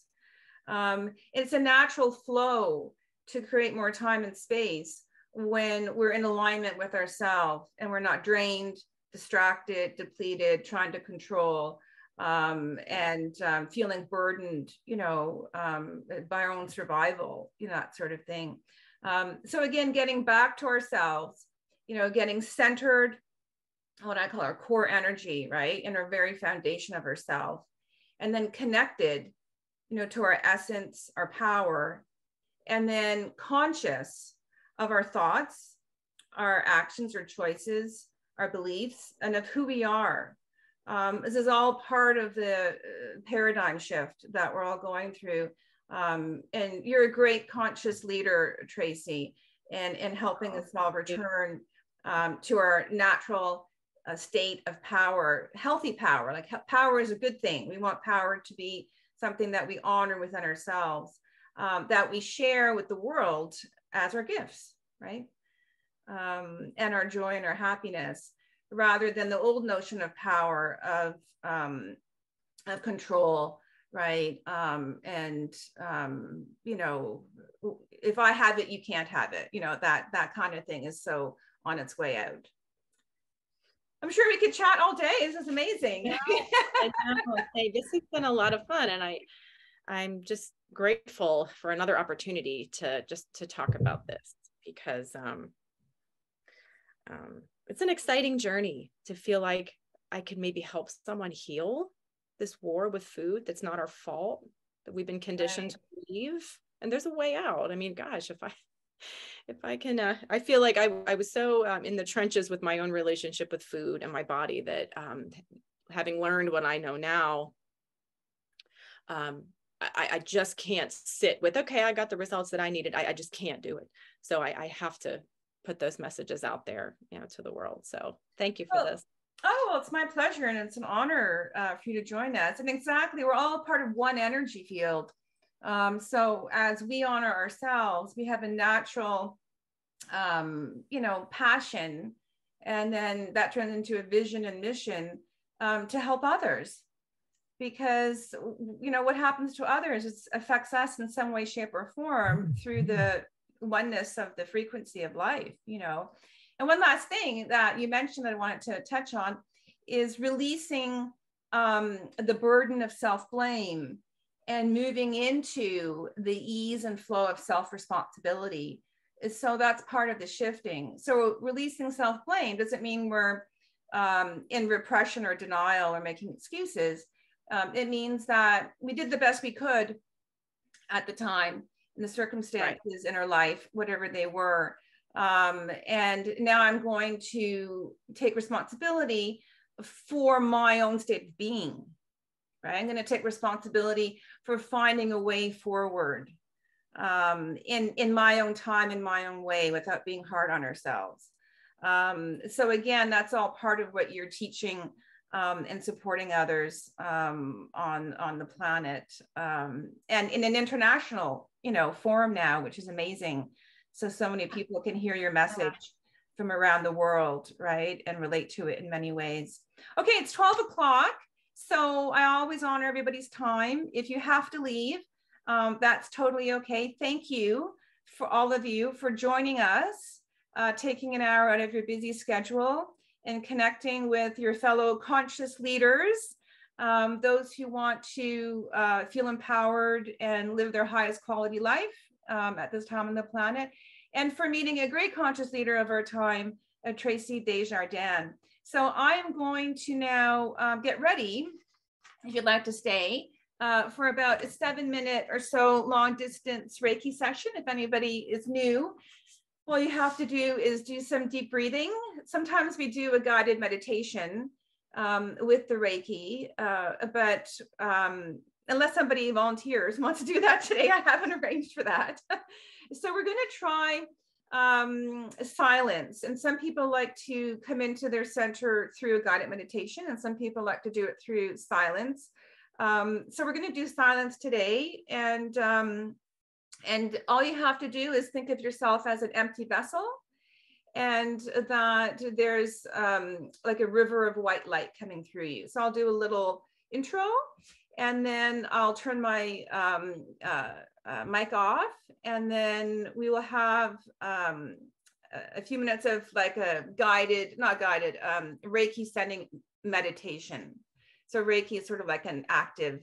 It's a natural flow to create more time and space when we're in alignment with ourselves and we're not drained, distracted, depleted, trying to control, and feeling burdened, you know, by our own survival, you know, that sort of thing. So again, getting back to ourselves, you know, getting centered, what I call our core energy, right? In our very foundation of ourselves, and then connected, you know, to our essence, our power, and then conscious of our thoughts, our actions, our choices, our beliefs, and of who we are. This is all part of the paradigm shift that we're all going through. And you're a great conscious leader, Tracy, in helping us all return to our natural state of power, healthy power. Like, power is a good thing. We want power to be something that we honor within ourselves, that we share with the world as our gifts, right? And our joy and our happiness, rather than the old notion of power, of control, right? You know, if I have it, you can't have it. You know, that kind of thing is so on its way out. I'm sure we could chat all day. This is amazing. Yeah, I know. Hey, this has been a lot of fun, and I'm just grateful for another opportunity to talk about this, because it's an exciting journey to feel like I could maybe help someone heal this war with food that's not our fault, that we've been conditioned to believe. And there's a way out. I mean, gosh, if I can, I feel like I was so in the trenches with my own relationship with food and my body that having learned what I know now, I just can't sit with, okay, I got the results that I needed. I just can't do it. So I have to put those messages out there, you know, to the world. So thank you for this. Oh, well, it's my pleasure. And it's an honor for you to join us. And exactly, we're all part of one energy field. So as we honor ourselves, we have a natural, you know, passion, and then that turns into a vision and mission to help others. Because, you know, what happens to others affects us in some way, shape, or form through the oneness of the frequency of life, you know. And one last thing that you mentioned that I wanted to touch on is releasing the burden of self-blame and moving into the ease and flow of self-responsibility. So that's part of the shifting. So releasing self-blame doesn't mean we're in repression or denial or making excuses. It means that we did the best we could at the time in the circumstances in our life, whatever they were. And now I'm going to take responsibility for my own state of being, right? I'm going to take responsibility for finding a way forward in my own time, in my own way, without being hard on ourselves. So again, that's all part of what you're teaching and supporting others on the planet, and in an international, you know, forum now, which is amazing. So many people can hear your message from around the world, right, and relate to it in many ways. Okay, it's 12 o'clock. So I always honor everybody's time. If you have to leave, that's totally okay. Thank you for all of you for joining us, taking an hour out of your busy schedule and connecting with your fellow conscious leaders, those who want to feel empowered and live their highest quality life at this time on the planet, and for meeting a great conscious leader of our time, Tracy Desjardins. So I'm going to now get ready, if you'd like to stay, for about a 7-minute or so long distance Reiki session. If anybody is new, all you have to do is do some deep breathing. Sometimes we do a guided meditation with the Reiki, but unless somebody volunteers and wants to do that today, I haven't arranged for that. So we're going to try silence. And some people like to come into their center through a guided meditation, and some people like to do it through silence. So we're going to do silence today. And all you have to do is think of yourself as an empty vessel, and that there's like a river of white light coming through you. So I'll do a little intro, and then I'll turn my mic off, and then we will have a few minutes of like a guided, not guided, Reiki sending meditation. So Reiki is sort of like an active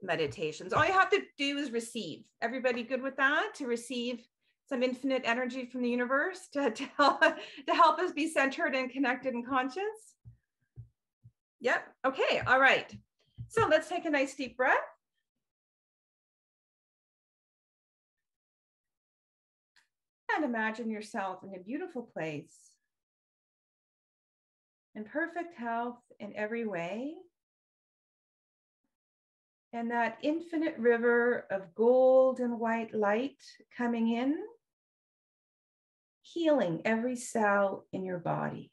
meditation. So all you have to do is receive. Everybody good with that? To receive some infinite energy from the universe to help us be centered and connected and conscious? Yep. Okay. All right. So let's take a nice deep breath. And imagine yourself in a beautiful place, in perfect health in every way. And that infinite river of gold and white light coming in, healing every cell in your body.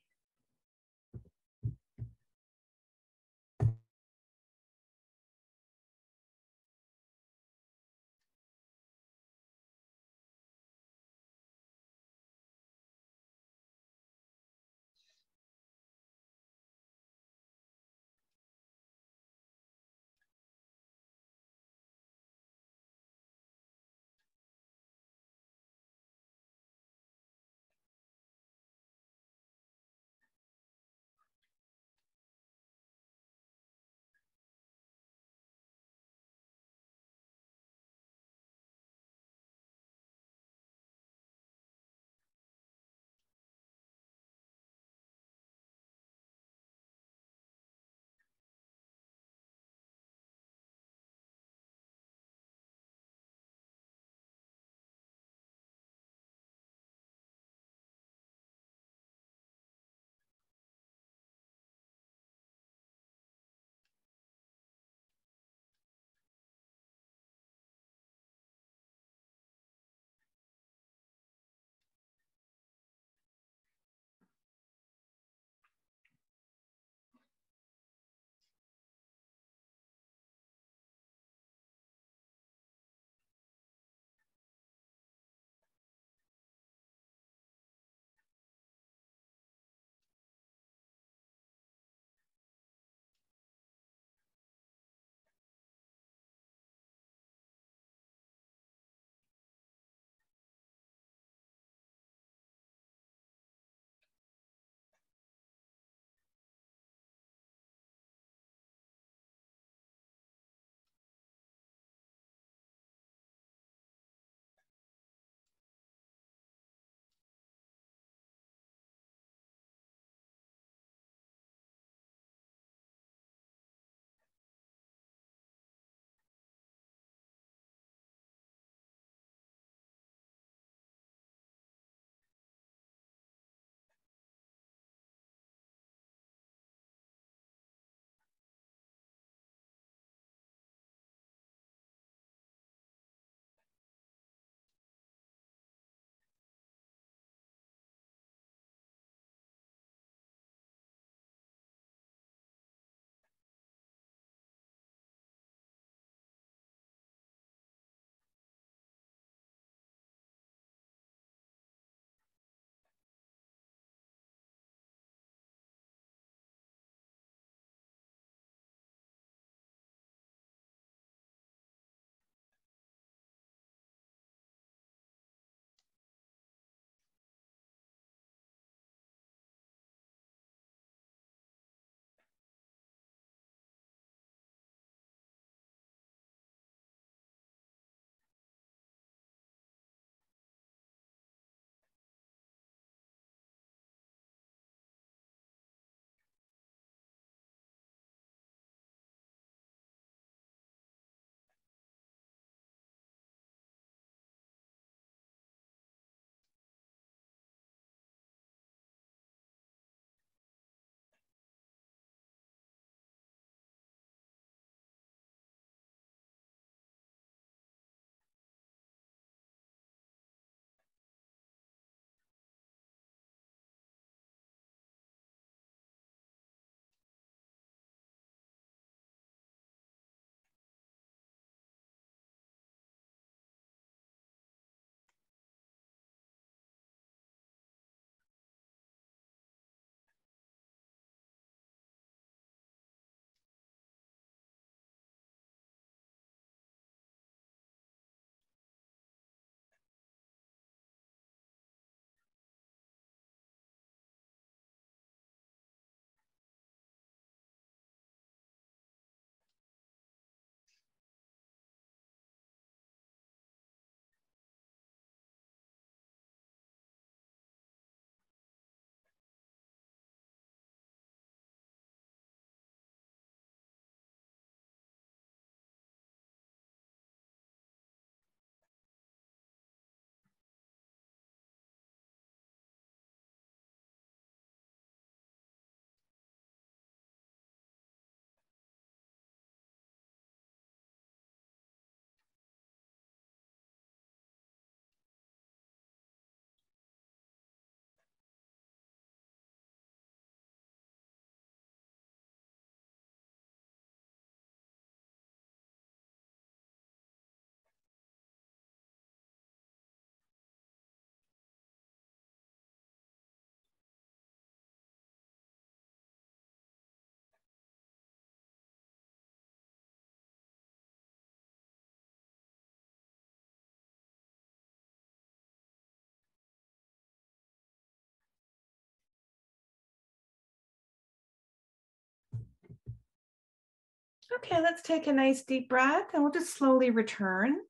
Okay, let's take a nice deep breath and we'll just slowly return.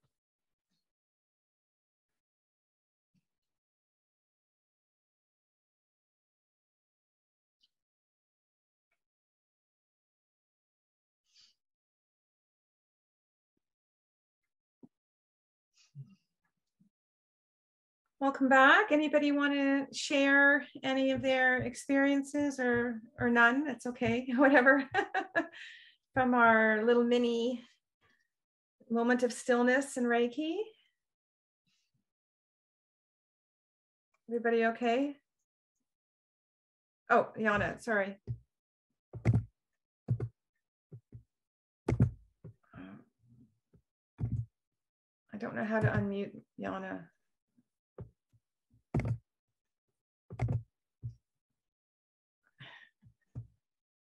Welcome back. Anybody want to share any of their experiences or none? That's okay, whatever. From our little mini moment of stillness and Reiki. Everybody okay? Oh, Yana, sorry. I don't know how to unmute Yana.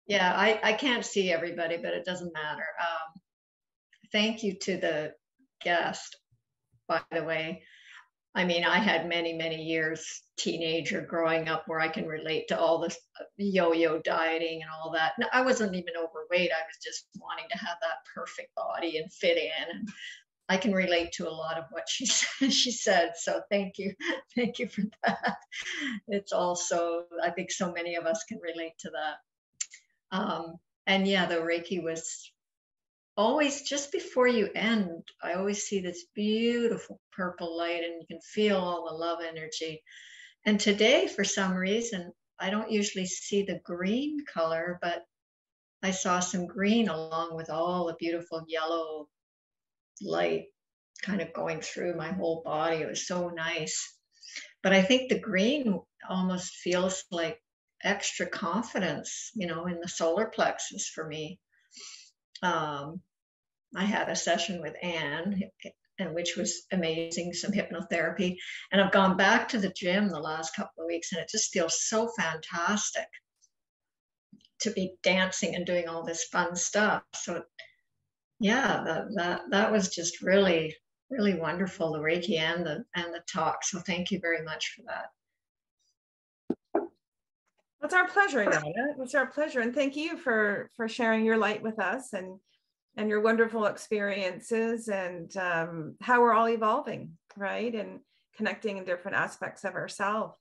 Yeah, I can't see everybody, but it doesn't matter. Thank you to the guest, by the way. I mean, I had many, many years teenager growing up where I can relate to all this yo-yo dieting and all that. I wasn't even overweight. I was just wanting to have that perfect body and fit in. And I can relate to a lot of what she said. So thank you. Thank you for that. It's also, I think so many of us can relate to that. And yeah, the Reiki was always just before you end. I always see this beautiful purple light and you can feel all the love energy. And today, for some reason, I don't usually see the green color, but I saw some green along with all the beautiful yellow light kind of going through my whole body. It was so nice. But I think the green almost feels like extra confidence, you know, in the solar plexus for me. I had a session with Anne, and which was amazing, some hypnotherapy. And I've gone back to the gym the last couple of weeks, and it just feels so fantastic to be dancing and doing all this fun stuff. So yeah, that was just really, really wonderful, the Reiki and the talk. So thank you very much for that. It's our pleasure, Yana. It's our pleasure. And thank you for sharing your light with us and your wonderful experiences and how we're all evolving, right? And connecting in different aspects of ourselves.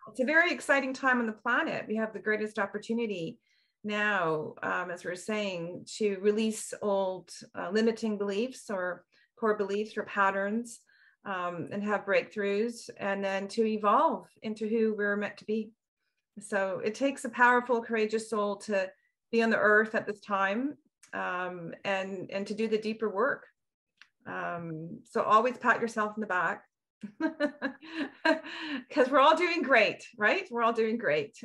It's a very exciting time on the planet. We have the greatest opportunity now, as we're saying, to release old limiting beliefs or core beliefs or patterns and have breakthroughs, and then to evolve into who we're meant to be. So it takes a powerful, courageous soul to be on the earth at this time and to do the deeper work. So always pat yourself in the back because we're all doing great, right? We're all doing great.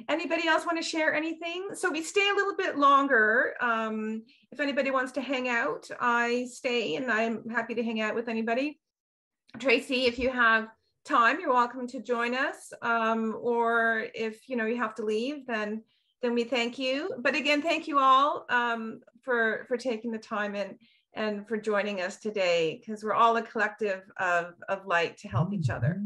Anybody else want to share anything? So we stay a little bit longer. If anybody wants to hang out, I stay and I'm happy to hang out with anybody. Tracy, if you have time, you're welcome to join us, or if you have to leave, then we thank you. But again, thank you all for taking the time and for joining us today, because we're all a collective of light to help each other.